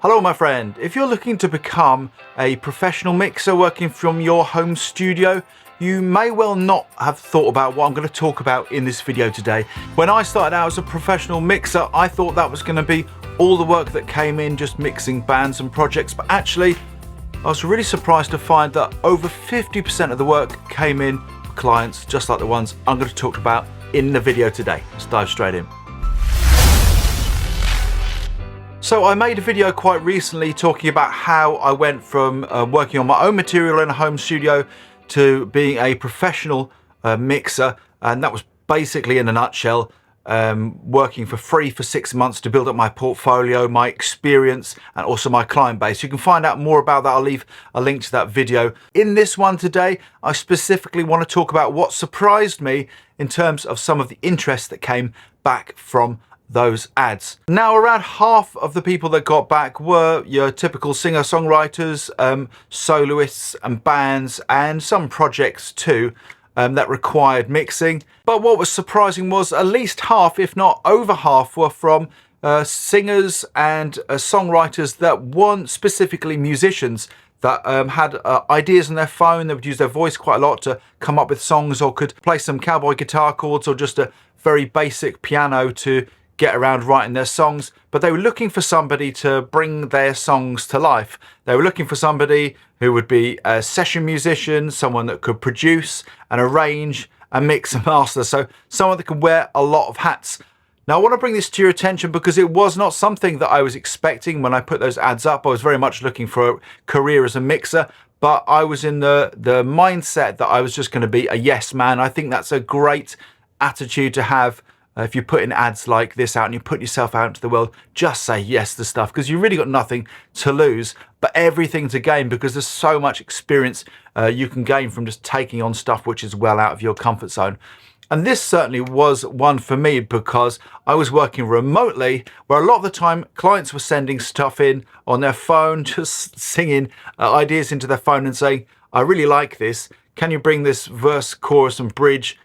Hello my friend, if you're looking to become a professional mixer working from your home studio, you may well not have thought about what I'm going to talk about in this video today. When I started out as a professional mixer, I thought that was going to be all the work that came in just mixing bands and projects, but actually I was really surprised to find that over 50% of the work came in for clients just like the ones I'm going to talk about in the video today. Let's dive straight in. So I made a video quite recently talking about how I went from working on my own material in a home studio to being a professional mixer, and that was basically in a nutshell working for free for 6 months to build up my portfolio, my experience, and also my client base. You can find out more about that. I'll leave a link to that video. In this one today, I specifically want to talk about what surprised me in terms of some of the interest that came back from those ads. Now, around half of the people that got back were your typical singer-songwriters, soloists and bands, and some projects too that required mixing. But what was surprising was at least half, if not over half, were from singers and songwriters that weren't specifically musicians, that had ideas on their phone. They would use their voice quite a lot to come up with songs, or could play some cowboy guitar chords or just a very basic piano to get around writing their songs. But they were looking for somebody to bring their songs to life. They were looking for somebody who would be a session musician, someone that could produce and arrange and mix and master, so someone that could wear a lot of hats. Now, I want to bring this to your attention because it was not something that I was expecting when I put those ads up. I was very much looking for a career as a mixer, but I was in the mindset that I was just going to be a yes man. I think that's a great attitude to have. If you put in ads like this out and you put yourself out into the world, just say yes to stuff, because you've really got nothing to lose but everything to gain, because there's so much experience you can gain from just taking on stuff which is well out of your comfort zone. And this certainly was one for me, because I was working remotely, where a lot of the time clients were sending stuff in on their phone, just singing ideas into their phone and saying, I really like this. Can you bring this verse, chorus and bridge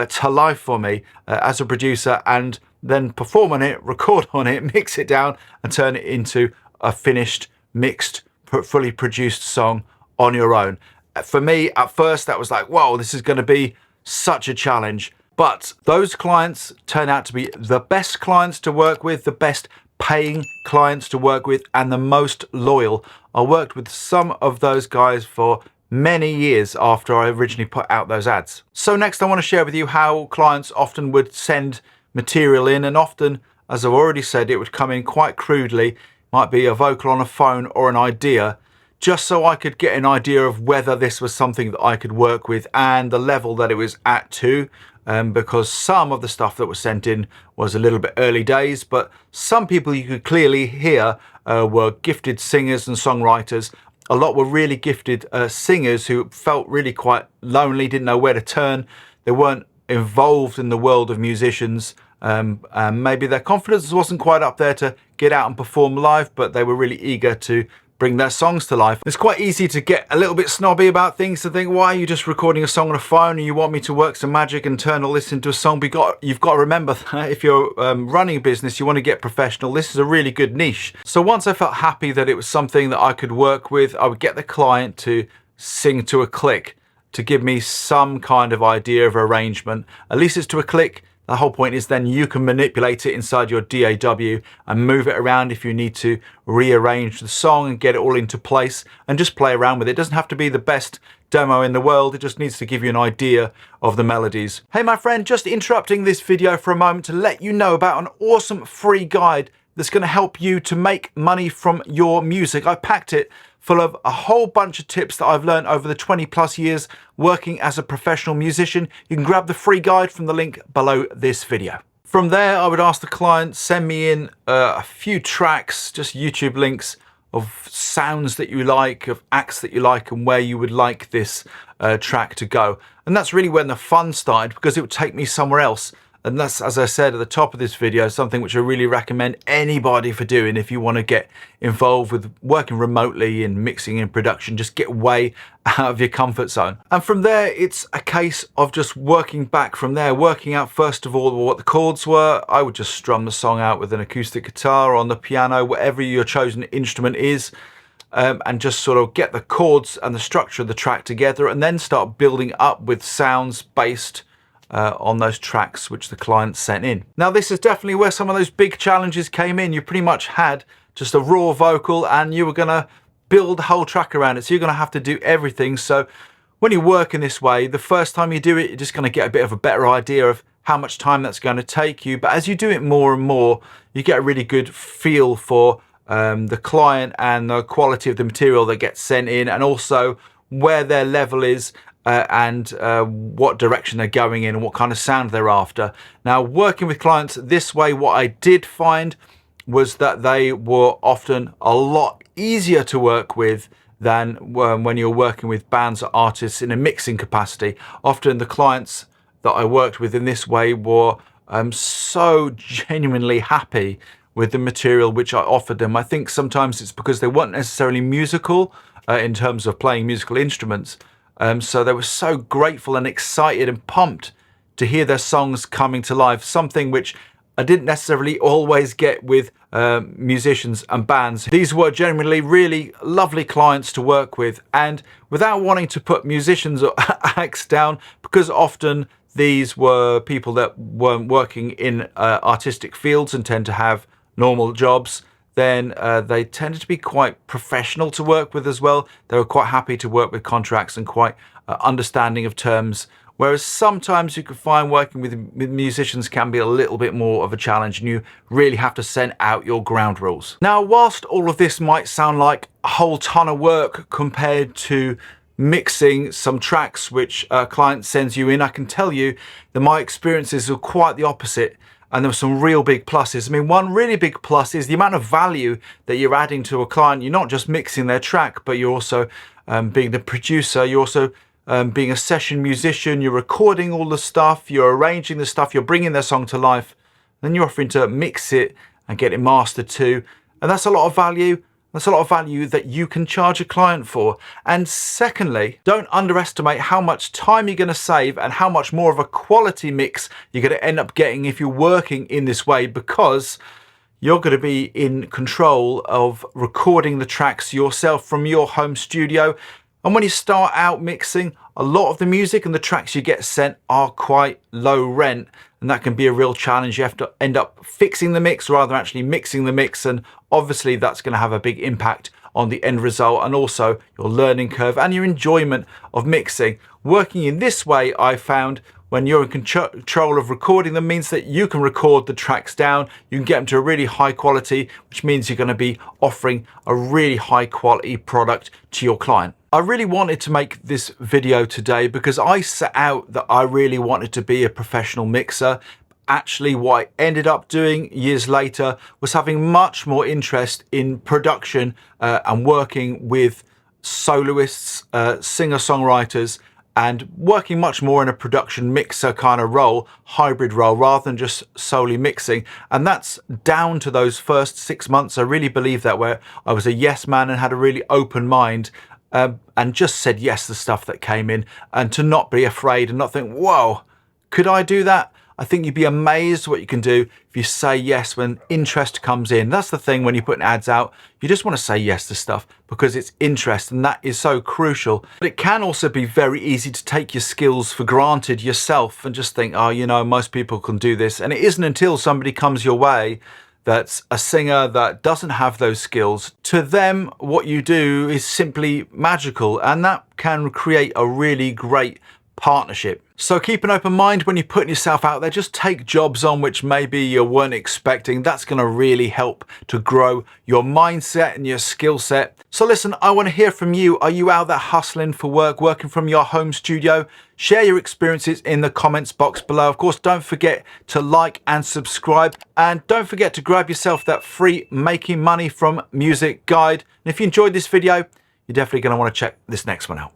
to life for me as a producer, and then perform on it, record on it, mix it down and turn it into a finished, mixed, fully produced song on your own. For me, at first, that was like, whoa, this is going to be such a challenge. But those clients turn out to be the best clients to work with, the best paying clients to work with, and the most loyal. I worked with some of those guys for many years after I originally put out those ads. So next I want to share with you how clients often would send material in, and often, as I've already said, it would come in quite crudely. Might be a vocal on a phone or an idea, just so I could get an idea of whether this was something that I could work with and the level that it was at too. Because some of the stuff that was sent in was a little bit early days, but some people you could clearly hear were gifted singers and songwriters. A lot were really gifted singers who felt really quite lonely, didn't know where to turn. They weren't involved in the world of musicians. Maybe their confidence wasn't quite up there to get out and perform live, but they were really eager to bring their songs to life. It's quite easy to get a little bit snobby about things, to think, why are you just recording a song on a phone and you want me to work some magic and turn all this into a song? But you've got to remember that if you're running a business, you want to get professional. This is a really good niche. So once I felt happy that it was something that I could work with, I would get the client to sing to a click, to give me some kind of idea of arrangement. At least it's to a click. The whole point is then you can manipulate it inside your DAW and move it around if you need to rearrange the song and get it all into place, and just play around with it. It doesn't have to be the best demo in the world. It just needs to give you an idea of the melodies. Hey my friend, just interrupting this video for a moment to let you know about an awesome free guide that's going to help you to make money from your music. I packed it full of a whole bunch of tips that I've learned over the 20+ years working as a professional musician. You can grab the free guide from the link below this video. From there, I would ask the client, send me in a few tracks, just YouTube links of sounds that you like, of acts that you like, and where you would like this track to go. And that's really when the fun started, because it would take me somewhere else. And that's, as I said at the top of this video, something which I really recommend anybody for doing if you want to get involved with working remotely in mixing and production. Just get way out of your comfort zone. And from there, it's a case of just working back from there, working out first of all what the chords were. I would just strum the song out with an acoustic guitar or on the piano, whatever your chosen instrument is. And just sort of get the chords and the structure of the track together, and then start building up with sounds based on those tracks which the client sent in. Now this is definitely where some of those big challenges came in. You pretty much had just a raw vocal and you were going to build the whole track around it, so you're going to have to do everything. So when you work in this way, the first time you do it, you're just going to get a bit of a better idea of how much time that's going to take you. But as you do it more and more, you get a really good feel for the client and the quality of the material that gets sent in, and also where their level is and what direction they're going in and what kind of sound they're after. Now, working with clients this way, what I did find was that they were often a lot easier to work with than when you're working with bands or artists in a mixing capacity. Often the clients that I worked with in this way were so genuinely happy with the material which I offered them. I think sometimes it's because they weren't necessarily musical in terms of playing musical instruments. So they were so grateful and excited and pumped to hear their songs coming to life, something which I didn't necessarily always get with musicians and bands. These were generally really lovely clients to work with, and without wanting to put musicians or acts down, because often these were people that weren't working in artistic fields and tend to have normal jobs, then they tended to be quite professional to work with as well. They were quite happy to work with contracts and quite understanding of terms. Whereas sometimes you can find working with musicians can be a little bit more of a challenge, and you really have to send out your ground rules. Now, whilst all of this might sound like a whole ton of work compared to mixing some tracks which a client sends you in, I can tell you that my experiences are quite the opposite. And there were some real big pluses. I mean, one really big plus is the amount of value that you're adding to a client. You're not just mixing their track, but you're also being the producer. You're also being a session musician. You're recording all the stuff. You're arranging the stuff. You're bringing their song to life. Then you're offering to mix it and get it mastered too. And that's a lot of value. That's a lot of value that you can charge a client for. And secondly, don't underestimate how much time you're going to save and how much more of a quality mix you're going to end up getting if you're working in this way, because you're going to be in control of recording the tracks yourself from your home studio. And when you start out mixing, a lot of the music and the tracks you get sent are quite low rent, and that can be a real challenge. You have to end up fixing the mix rather than actually mixing the mix, and obviously that's going to have a big impact on the end result and also your learning curve and your enjoyment of mixing. Working in this way, I found, when you're in control of recording them, means that you can record the tracks down, you can get them to a really high quality, which means you're going to be offering a really high quality product to your client. I really wanted to make this video today because I set out that I really wanted to be a professional mixer. Actually, what I ended up doing years later was having much more interest in production and working with soloists, singer-songwriters, and working much more in a production mixer kind of role, hybrid role, rather than just solely mixing. And that's down to those first 6 months. I really believe that, where I was a yes man and had a really open mind and just said yes to stuff that came in, and to not be afraid and not think, whoa, could I do that? I think you'd be amazed what you can do if you say yes when interest comes in. That's the thing when you're putting ads out. You just want to say yes to stuff because it's interest, and that is so crucial. But it can also be very easy to take your skills for granted yourself and just think, oh, you know, most people can do this. And it isn't until somebody comes your way that's a singer that doesn't have those skills. To them, what you do is simply magical, and that can create a really great partnership. So keep an open mind when you're putting yourself out there. Just take jobs on which maybe you weren't expecting. That's going to really help to grow your mindset and your skill set. So listen, I want to hear from you. Are you out there hustling for work, working from your home studio? Share your experiences in the comments box below. Of course, don't forget to like and subscribe, and don't forget to grab yourself that free Making Money from Music guide. And if you enjoyed this video, you're definitely going to want to check this next one out.